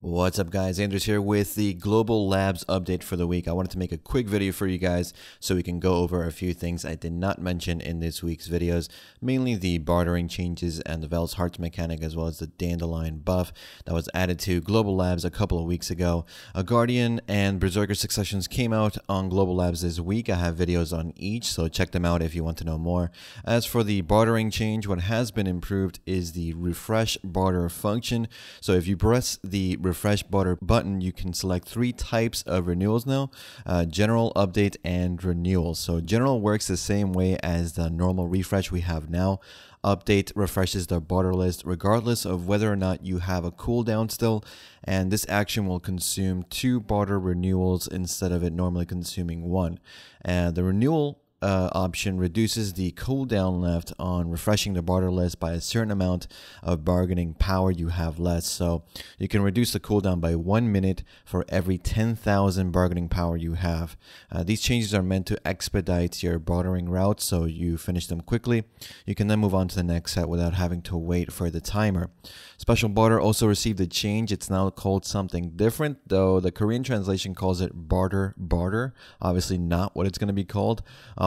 What's up guys, Andrews here with the Global Labs update for the week. I wanted to make a quick video for you guys so we can go over a few things I did not mention in this week's videos, mainly the Bartering Changes and the Vell's Hearts mechanic, as well as the Dandelion Buff that was added to Global Labs a couple of weeks ago. A Guardian and Berserker Successions came out on Global Labs this week. I have videos on each, so check them out if you want to know more. As for the Bartering Change, what has been improved is the Refresh Barter function. So if you press the Refresh Barter button, you can select three types of renewals now: general, update, and renewal. So general works the same way as the normal refresh we have now. Update refreshes the barter list regardless of whether or not you have a cooldown still, and this action will consume 2 barter renewals instead of it normally consuming 1. And the renewal option reduces the cooldown left on refreshing the barter list by a certain amount of bargaining power you have left. So you can reduce the cooldown by 1 minute for every 10,000 bargaining power you have. These changes are meant to expedite your bartering routes so you finish them quickly. You can then move on to the next set without having to wait for the timer. Special barter also received a change. It's now called something different, though the Korean translation calls it barter. Obviously not what it's going to be called.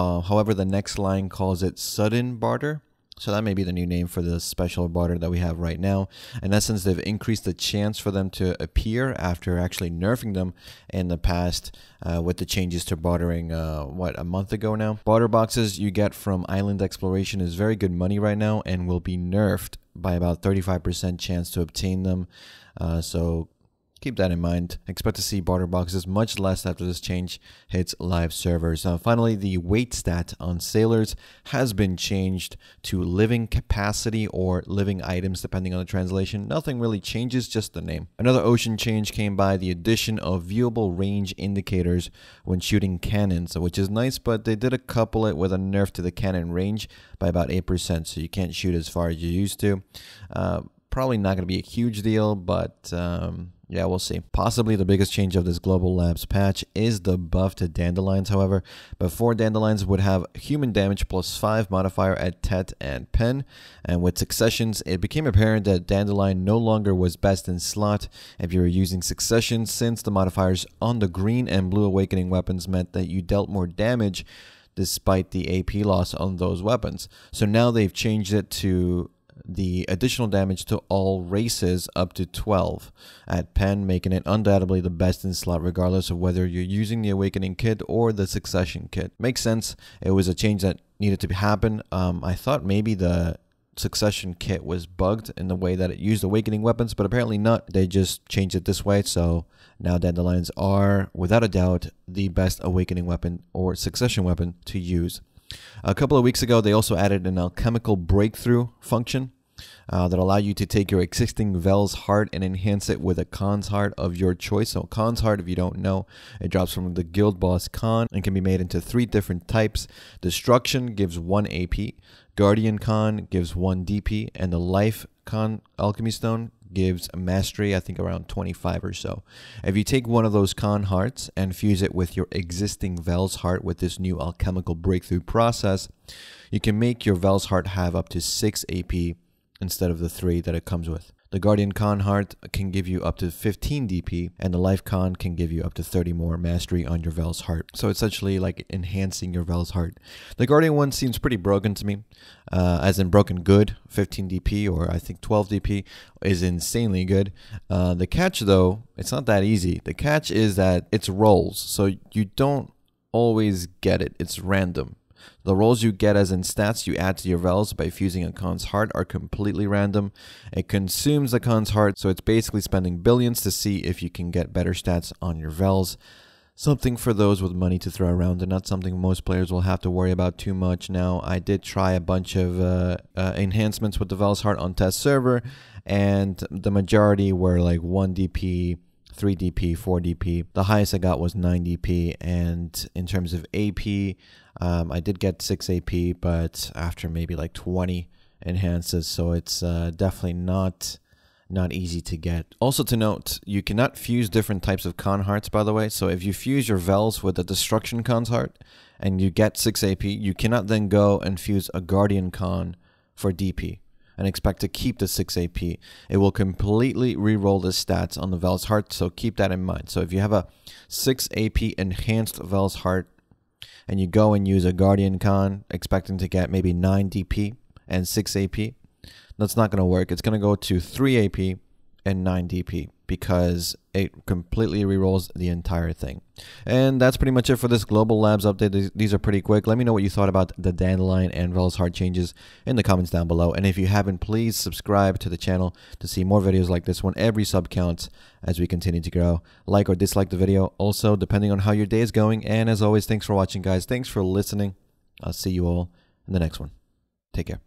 However, the next line calls it sudden barter. So that may be the new name for the special barter that we have right now. In essence, they've increased the chance for them to appear after actually nerfing them in the past with the changes to bartering, a month ago now. Barter boxes you get from Island Exploration is very good money right now and will be nerfed by about 35% chance to obtain them. So keep that in mind. Expect to see barter boxes much less after this change hits live servers. Finally, the weight stat on sailors has been changed to living capacity or living items, depending on the translation. Nothing really changes, just the name. Another ocean change came by the addition of viewable range indicators when shooting cannons, which is nice, but they did couple it with a nerf to the cannon range by about 8%, so you can't shoot as far as you used to. Probably not going to be a huge deal, but yeah, we'll see. Possibly the biggest change of this Global Labs patch is the buff to Dandelions. However, before, Dandelions would have human damage plus 5 modifier at Tet and Pen, and with Successions, it became apparent that Dandelion no longer was best in slot if you were using Successions, since the modifiers on the green and blue awakening weapons meant that you dealt more damage despite the AP loss on those weapons. So now they've changed it to the additional damage to all races up to 12 at Pen, making it undoubtedly the best in slot regardless of whether you're using the Awakening kit or the Succession kit. Makes sense. It was a change that needed to happen. I thought maybe the Succession kit was bugged in the way that it used Awakening weapons, but apparently not. They just changed it this way, so now Dandelions are without a doubt the best Awakening weapon or Succession weapon to use. A couple of weeks ago, they also added an alchemical breakthrough function that allow you to take your existing Vell's Heart and enhance it with a Khan's Heart of your choice. So Khan's Heart, if you don't know, it drops from the guild boss Khan and can be made into 3 different types. Destruction gives 1 AP, Guardian Khan gives 1 DP, and the Life Khan Alchemy Stone gives a mastery, I think around 25 or so. If you take one of those Khan hearts and fuse it with your existing Vell's Heart with this new alchemical breakthrough process, you can make your Vell's Heart have up to 6 AP instead of the 3 that it comes with. The Guardian Khan Heart can give you up to 15 DP, and the Life Khan can give you up to 30 more mastery on your Vell's Heart. So essentially like enhancing your Vell's Heart. The Guardian one seems pretty broken to me, as in broken good. 15 DP or I think 12 DP is insanely good. The catch though, it's not that easy. The catch is that it's rolls, so you don't always get it. It's random. The rolls you get as in stats you add to your Vels by fusing a Khan's Heart are completely random. It consumes the Khan's Heart, so it's basically spending billions to see if you can get better stats on your Vels. Something for those with money to throw around and not something most players will have to worry about too much. Now, I did try a bunch of enhancements with the Vels Heart on test server, and the majority were like 1 DP, 3 DP, 4 DP. The highest I got was 9 DP, and in terms of AP, I did get 6 AP, but after maybe like 20 enhances, so it's definitely not easy to get. Also to note, you cannot fuse different types of Khan Hearts, by the way. So if you fuse your Vels with a Destruction Khan's Heart and you get 6 AP, you cannot then go and fuse a Guardian Khan for DP. and expect to keep the 6 AP. It will completely re-roll the stats on the Vell's Heart, so keep that in mind. So if you have a 6 AP enhanced Vell's Heart and you go and use a Guardian Con expecting to get maybe 9 DP and 6 AP, that's not going to work. It's going to go to 3 AP and 9 DP because it completely rerolls the entire thing. And that's pretty much it for this Global Labs update. These are pretty quick. Let me know what you thought about the Dandelion and Vell's Heart changes in the comments down below. And if you haven't, please subscribe to the channel to see more videos like this one. Every sub counts as we continue to grow. Like or dislike the video, also depending on how your day is going. And as always, thanks for watching, guys. Thanks for listening. I'll see you all in the next one. Take care.